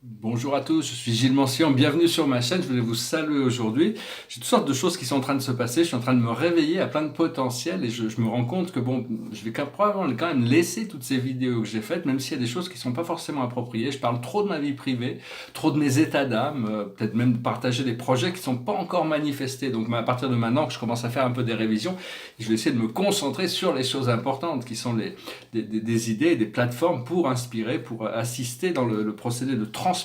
Bonjour à tous, je suis Gilles Mencian, bienvenue sur ma chaîne, je voulais vous saluer aujourd'hui. J'ai toutes sortes de choses qui sont en train de se passer, je suis en train de me réveiller à plein de potentiel et je me rends compte que bon, je vais probablement quand même laisser toutes ces vidéos que j'ai faites, même s'il y a des choses qui sont pas forcément appropriées. Je parle trop de ma vie privée, trop de mes états d'âme, peut-être même de partager des projets qui sont pas encore manifestés. Donc à partir de maintenant que je commence à faire un peu des révisions, je vais essayer de me concentrer sur les choses importantes qui sont des idées, des plateformes pour inspirer, pour assister dans le procédé de transmutation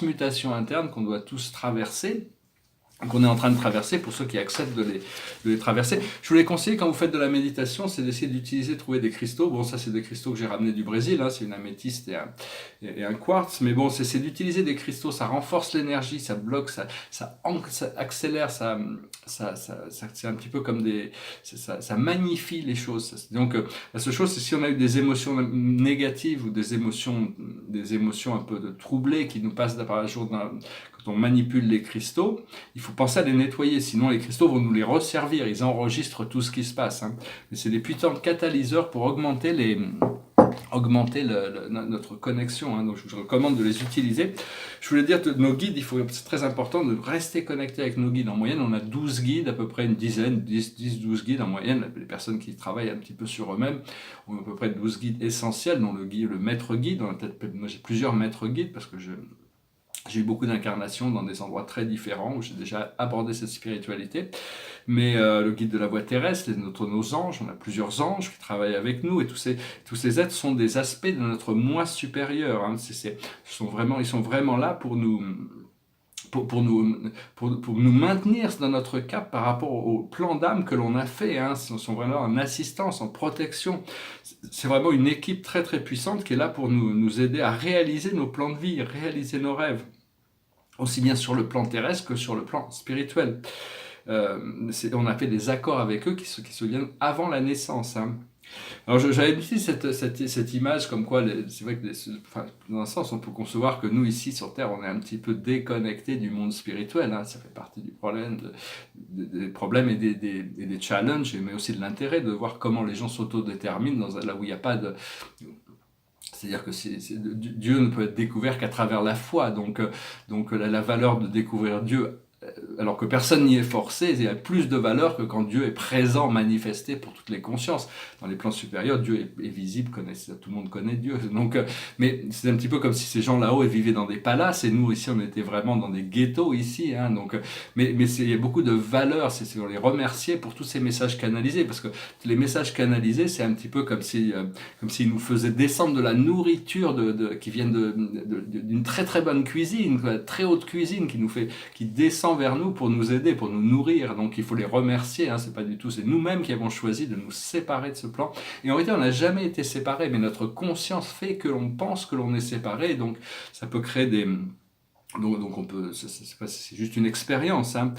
interne qu'on doit tous traverser, qu'on est en train de traverser, pour ceux qui acceptent de les traverser. Je voulais conseiller, quand vous faites de la méditation, c'est d'essayer d'utiliser, trouver des cristaux. Bon, ça c'est des cristaux que j'ai ramenés du Brésil, hein, c'est une améthyste et un quartz, mais bon, c'est d'utiliser des cristaux, ça renforce l'énergie, ça bloque, ça accélère, c'est un petit peu comme ça magnifie les choses. Donc la seule chose, c'est si on a eu des émotions négatives ou des émotions un peu de troublées qui nous passent par la journée, quand on manipule les cristaux, il faut penser à les nettoyer, sinon les cristaux vont nous les resservir, ils enregistrent tout ce qui se passe. Hein. C'est des puissants catalyseurs pour augmenter notre connexion, hein. Donc je vous recommande de les utiliser. Je voulais dire que nos guides, c'est très important de rester connecté avec nos guides. En moyenne, on a 12 guides, à peu près une dizaine, 10-12 guides en moyenne. Les personnes qui travaillent un petit peu sur eux-mêmes ont à peu près 12 guides essentiels, dont le maître guide. Moi j'ai plusieurs maîtres guides parce que j'ai eu beaucoup d'incarnations dans des endroits très différents où j'ai déjà abordé cette spiritualité. Mais le guide de la voie terrestre, nos anges, on a plusieurs anges qui travaillent avec nous, et tous ces êtres sont des aspects de notre moi supérieur. Hein. Ils sont vraiment là pour nous maintenir dans notre cap par rapport au plan d'âme que l'on a fait. Hein. Ils sont vraiment en assistance, en protection. C'est vraiment une équipe très très puissante qui est là pour nous aider à réaliser nos plans de vie, réaliser nos rêves, aussi bien sur le plan terrestre que sur le plan spirituel. On a fait des accords avec eux qui se viennent avant la naissance. Hein. Alors j'avais utilisé cette image comme quoi, c'est vrai que dans un sens on peut concevoir que nous ici sur Terre on est un petit peu déconnecté du monde spirituel, hein. Ça fait partie du problème, des problèmes et des challenges, mais aussi de l'intérêt de voir comment les gens s'autodéterminent là où il n'y a pas de... C'est-à-dire que Dieu ne peut être découvert qu'à travers la foi, donc la valeur de découvrir Dieu, alors que personne n'y est forcé, il y a plus de valeur que quand Dieu est présent, manifesté pour toutes les consciences. Dans les plans supérieurs, Dieu est visible, tout le monde connaît Dieu. Donc, mais c'est un petit peu comme si ces gens là-haut vivaient dans des palaces, et nous ici on était vraiment dans des ghettos ici. Hein, donc, mais il y a beaucoup de valeur, c'est les remercier pour tous ces messages canalisés, parce que les messages canalisés, c'est un petit peu comme s'ils nous faisaient descendre de la nourriture qui vient d'une très très bonne cuisine, très haute cuisine, qui descend vers nous pour nous aider, pour nous nourrir. Donc il faut les remercier, hein, c'est nous-mêmes qui avons choisi de nous séparer de ce plan. Et en réalité, on n'a jamais été séparés, mais notre conscience fait que l'on pense que l'on est séparés, donc ça peut créer des... Donc on peut, c'est juste une expérience. Hein.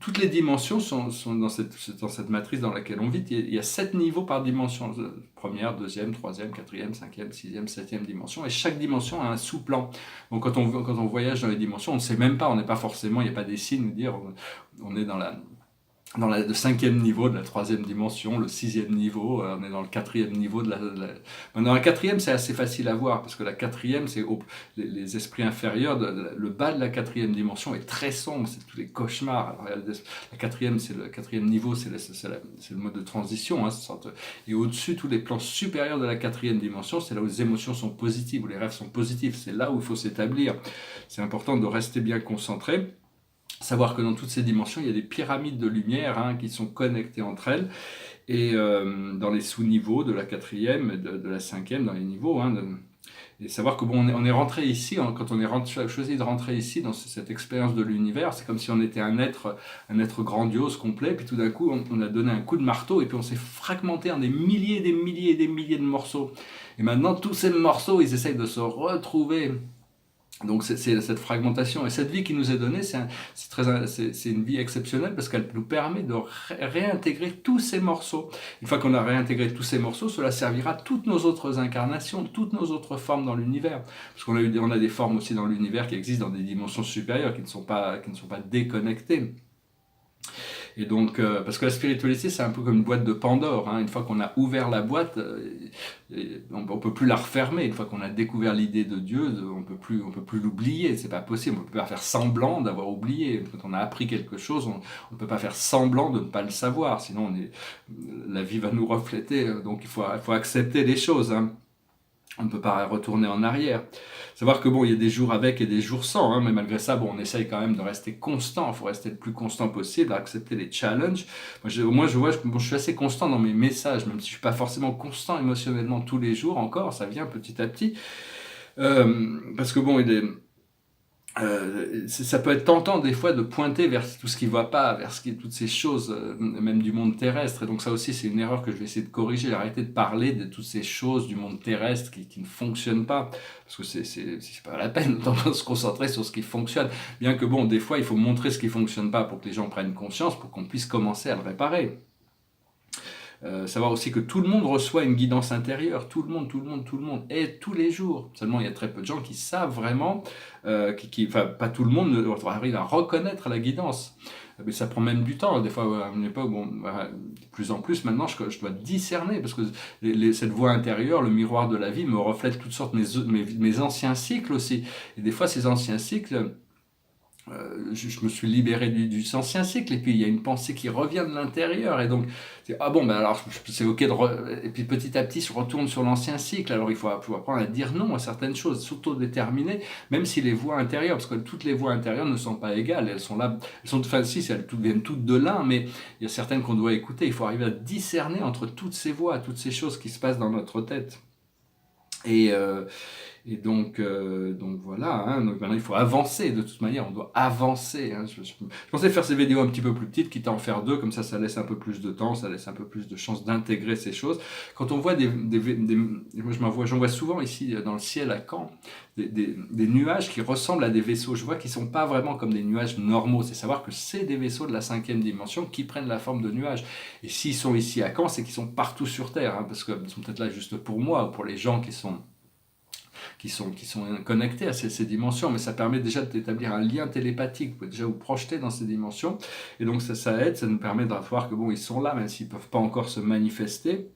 Toutes les dimensions sont dans cette matrice dans laquelle on vit. Il y a 7 niveaux par dimension. Première, deuxième, troisième, quatrième, cinquième, sixième, septième dimension. Et chaque dimension a un sous-plan. Donc quand on voyage dans les dimensions, on ne sait même pas, on n'est pas forcément, il n'y a pas des signes nous dire on est dans le 5e niveau de la 3e dimension, le 6e niveau, on est dans le 4e niveau Dans la 4e, c'est assez facile à voir, parce que la 4e, c'est les esprits inférieurs, le bas de la 4e dimension est très sombre, c'est tous les cauchemars. Alors, la 4e, c'est le 4e niveau, c'est le mode de transition, hein, et au-dessus, tous les plans supérieurs de la 4e dimension, c'est là où les émotions sont positives, où les rêves sont positifs, c'est là où il faut s'établir. C'est important de rester bien concentré. Savoir que dans toutes ces dimensions, il y a des pyramides de lumière, hein, qui sont connectées entre elles, et dans les sous-niveaux de la 4e, de la 5e, dans les niveaux, hein, et savoir que bon, on est rentré ici, hein, quand on est choisi de rentrer ici dans cette expérience de l'univers, c'est comme si on était un être grandiose, complet, puis tout d'un coup on a donné un coup de marteau, et puis on s'est fragmenté en des milliers et des milliers et des milliers de morceaux. Et maintenant tous ces morceaux, ils essayent de se retrouver. Donc c'est cette fragmentation, et cette vie qui nous est donnée, c'est une vie exceptionnelle, parce qu'elle nous permet de réintégrer tous ces morceaux. Une fois qu'on a réintégré tous ces morceaux, cela servira à toutes nos autres incarnations, toutes nos autres formes dans l'univers. Parce on a des formes aussi dans l'univers qui existent dans des dimensions supérieures, qui ne sont pas déconnectées. Et donc, parce que la spiritualité, c'est un peu comme une boîte de Pandore, hein. Une fois qu'on a ouvert la boîte, on peut plus la refermer. Une fois qu'on a découvert l'idée de Dieu, on peut plus l'oublier. C'est pas possible. On peut pas faire semblant d'avoir oublié. Quand on a appris quelque chose, on peut pas faire semblant de ne pas le savoir. Sinon, la vie va nous refléter. Donc, il faut accepter les choses, hein. On ne peut pas retourner en arrière. Savoir que bon, il y a des jours avec et des jours sans, hein, mais malgré ça, bon, on essaye quand même de rester constant. Il faut rester le plus constant possible, accepter les challenges. Moi, je vois, bon, je suis assez constant dans mes messages, même si je suis pas forcément constant émotionnellement tous les jours encore, ça vient petit à petit. Parce que bon, ça peut être tentant des fois de pointer vers tout ce qui ne va pas, vers toutes ces choses, même du monde terrestre. Et donc ça aussi, c'est une erreur que je vais essayer de corriger. Arrêter de parler de toutes ces choses du monde terrestre qui ne fonctionnent pas, parce que c'est pas la peine de se concentrer sur ce qui fonctionne. Bien que bon, des fois, il faut montrer ce qui fonctionne pas pour que les gens prennent conscience, pour qu'on puisse commencer à le réparer. Savoir aussi que tout le monde reçoit une guidance intérieure, tout le monde, et tous les jours. Seulement, il y a très peu de gens qui savent vraiment, enfin, pas tout le monde arrive à reconnaître la guidance. Mais ça prend même du temps. Des fois, à une époque, bon, de plus en plus, maintenant, je dois discerner, parce que cette voix intérieure, le miroir de la vie, me reflète toutes sortes mes anciens cycles aussi. Et des fois, ces anciens cycles, je me suis libéré du ancien cycle, et puis il y a une pensée qui revient de l'intérieur, et donc ah bon, ben alors c'est ok et puis petit à petit je retourne sur l'ancien cycle. Alors il faut apprendre à dire non à certaines choses, s'auto-déterminer, même si les voix intérieures, parce que toutes les voix intérieures ne sont pas égales, elles sont là, enfin si, elles viennent toutes de l'un, mais il y a certaines qu'on doit écouter. Il faut arriver à discerner entre toutes ces voix, toutes ces choses qui se passent dans notre tête. Et donc voilà, hein. Donc maintenant il faut avancer, de toute manière on doit avancer, hein. Je pensais faire ces vidéos un petit peu plus petites, quitte à en faire deux, comme ça laisse un peu plus de temps, ça laisse un peu plus de chance d'intégrer ces choses. Quand on voit moi j'en vois souvent ici dans le ciel à Caen, des nuages qui ressemblent à des vaisseaux. Je vois qu'ils ne sont pas vraiment comme des nuages normaux, c'est savoir que c'est des vaisseaux de la 5e dimension qui prennent la forme de nuages. Et s'ils sont ici à Caen, c'est qu'ils sont partout sur Terre, hein, parce qu'ils sont peut-être là juste pour moi, ou pour les gens qui sont connectés à ces dimensions, mais ça permet déjà d'établir un lien télépathique. Vous pouvez déjà vous projeter dans ces dimensions, et donc ça aide, ça nous permet de voir que bon, ils sont là, même s'ils ne peuvent pas encore se manifester.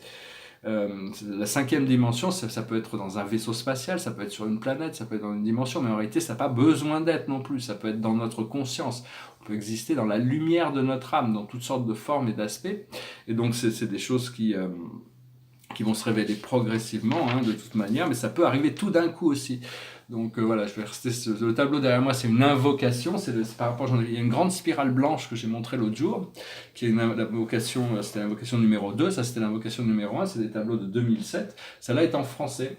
La 5e dimension, ça peut être dans un vaisseau spatial, ça peut être sur une planète, ça peut être dans une dimension, mais en réalité, ça n'a pas besoin d'être non plus, ça peut être dans notre conscience. On peut exister dans la lumière de notre âme, dans toutes sortes de formes et d'aspects, et donc c'est des choses qui vont se révéler progressivement, hein, de toute manière, mais ça peut arriver tout d'un coup aussi. Donc voilà, je vais rester le tableau derrière moi, c'est une invocation, par rapport, il y a une grande spirale blanche que j'ai montrée l'autre jour, qui est c'était l'invocation numéro 2, ça c'était l'invocation numéro 1, c'est des tableaux de 2007, celle-là est en français.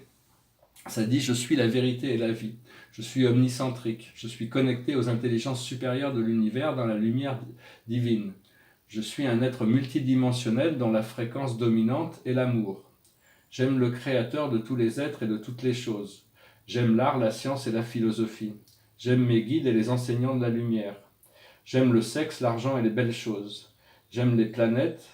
Ça dit « Je suis la vérité et la vie, je suis omnicentrique, je suis connecté aux intelligences supérieures de l'univers dans la lumière divine. Je suis un être multidimensionnel dont la fréquence dominante est l'amour. J'aime le créateur de tous les êtres et de toutes les choses. J'aime l'art, la science et la philosophie. J'aime mes guides et les enseignants de la lumière. J'aime le sexe, l'argent et les belles choses. J'aime les planètes,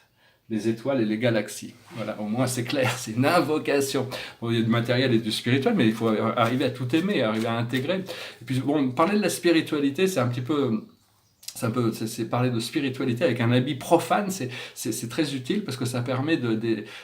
les étoiles et les galaxies. » Voilà, au moins c'est clair, c'est une invocation. Bon, il y a du matériel et du spirituel, mais il faut arriver à tout aimer, arriver à intégrer. Et puis bon, parler de la spiritualité, c'est un petit peu... C'est parler de spiritualité avec un habit profane, c'est très utile parce que ça permet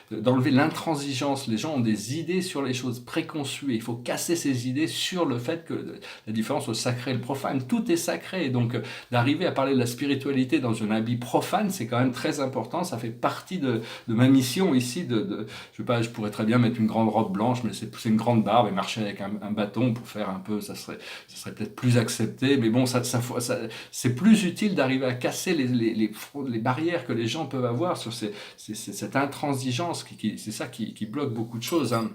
d'enlever l'intransigeance. Les gens ont des idées sur les choses préconçues, et il faut casser ces idées sur le fait que la différence entre le sacré et le profane, tout est sacré, et donc d'arriver à parler de la spiritualité dans un habit profane, c'est quand même très important. Ça fait partie de ma mission ici. Je sais pas, je pourrais très bien mettre une grande robe blanche, mais c'est une grande barbe et marcher avec un bâton pour faire un peu, ça serait peut-être plus accepté, mais bon, c'est plus utile d'arriver à casser les barrières que les gens peuvent avoir sur cette intransigeance, c'est ça qui bloque beaucoup de choses, hein.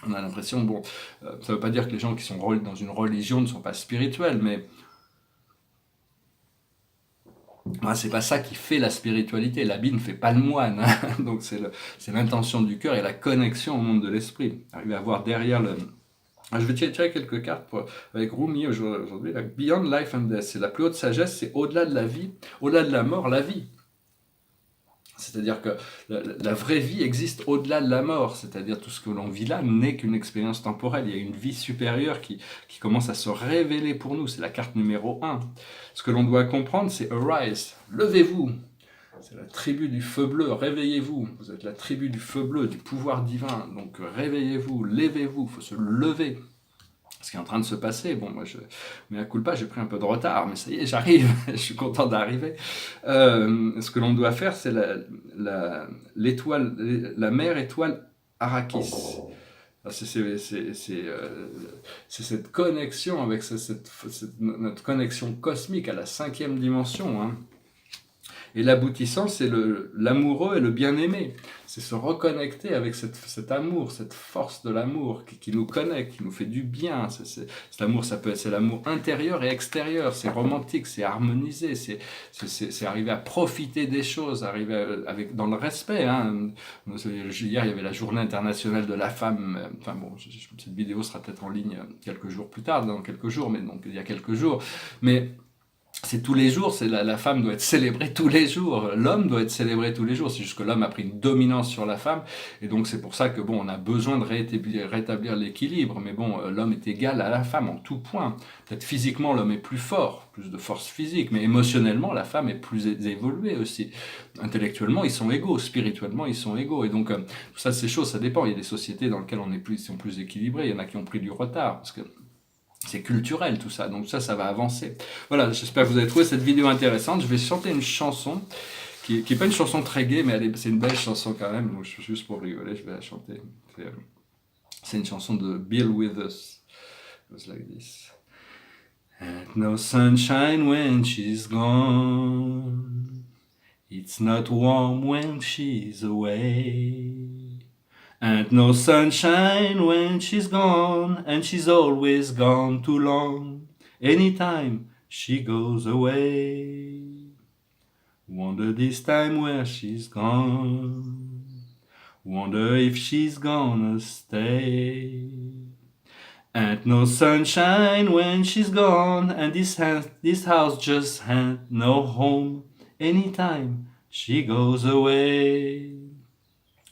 On a l'impression, bon, ça ne veut pas dire que les gens qui sont dans une religion ne sont pas spirituels, mais c'est pas ça qui fait la spiritualité. L'habit ne fait pas le moine, hein. Donc c'est l'intention du cœur et la connexion au monde de l'esprit. Arriver à voir derrière je vais tirer quelques cartes avec Rumi aujourd'hui. Beyond Life and Death, c'est la plus haute sagesse, c'est au-delà de la vie, au-delà de la mort, la vie. C'est-à-dire que la vraie vie existe au-delà de la mort, c'est-à-dire tout ce que l'on vit là n'est qu'une expérience temporelle. Il y a une vie supérieure qui commence à se révéler pour nous, c'est la carte numéro 1. Ce que l'on doit comprendre, c'est Arise, levez-vous. C'est la tribu du feu bleu, réveillez-vous. Vous êtes la tribu du feu bleu, du pouvoir divin. Donc réveillez-vous, levez-vous, il faut se lever. Ce qui est en train de se passer, bon, moi, mea culpa, j'ai pris un peu de retard, mais ça y est, j'arrive, je suis content d'arriver. Ce que l'on doit faire, c'est l'étoile, la mère étoile Arrakis. C'est cette connexion avec notre connexion cosmique à la 5e dimension, hein. Et l'aboutissant, c'est l'amoureux et le bien-aimé. C'est se reconnecter avec cet amour, cette force de l'amour qui nous connecte, qui nous fait du bien. Cet amour, c'est l'amour intérieur et extérieur. C'est romantique, c'est harmonisé, c'est arriver à profiter des choses, arriver dans le respect, hein. Hier, il y avait la journée internationale de la femme. Enfin bon, cette vidéo sera peut-être en ligne quelques jours plus tard, dans quelques jours, mais donc il y a quelques jours. Mais c'est tous les jours, la femme doit être célébrée tous les jours, l'homme doit être célébré tous les jours, c'est juste que l'homme a pris une dominance sur la femme, et donc c'est pour ça que bon, on a besoin de rétablir l'équilibre, mais bon, l'homme est égal à la femme en tout point. Peut-être physiquement, l'homme est plus fort, plus de force physique, mais émotionnellement, la femme est plus évoluée aussi. Intellectuellement, ils sont égaux, spirituellement, ils sont égaux, et donc tout ça, ces choses, ça dépend. Il y a des sociétés dans lesquelles sont plus équilibrées, il y en a qui ont pris du retard, parce que c'est culturel tout ça, donc ça va avancer. Voilà, j'espère que vous avez trouvé cette vidéo intéressante. Je vais chanter une chanson qui est pas une chanson très gaie, mais c'est une belle chanson quand même, donc juste pour rigoler, je vais la chanter. C'est une chanson de Bill Withers. It goes like this. Ain't no sunshine when she's gone. It's not warm when she's away. Ain't no sunshine when she's gone, and she's always gone too long. Anytime she goes away. Wonder this time where she's gone. Wonder if she's gonna stay. Ain't no sunshine when she's gone, and this house just ain't no home. Anytime she goes away.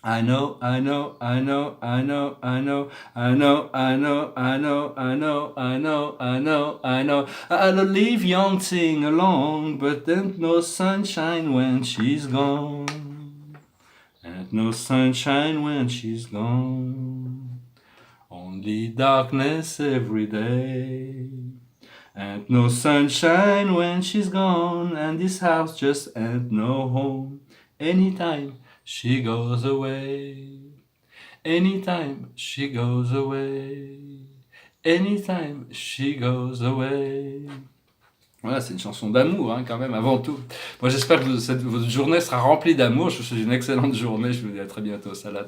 I know, I know, I know, I know, I know, I know, I know, I know, I know, I know, I know, I know. I'll leave young sing along, but there's no sunshine when she's gone. Ain't no sunshine when she's gone. Only darkness every day. Ain't no sunshine when she's gone, and this house just ain't no home. Anytime she goes away. Anytime she goes away. Anytime she goes away. Voilà, c'est une chanson d'amour, hein, quand même, avant tout. Moi, j'espère que votre journée sera remplie d'amour. Je vous souhaite une excellente journée. Je vous dis à très bientôt. Salat.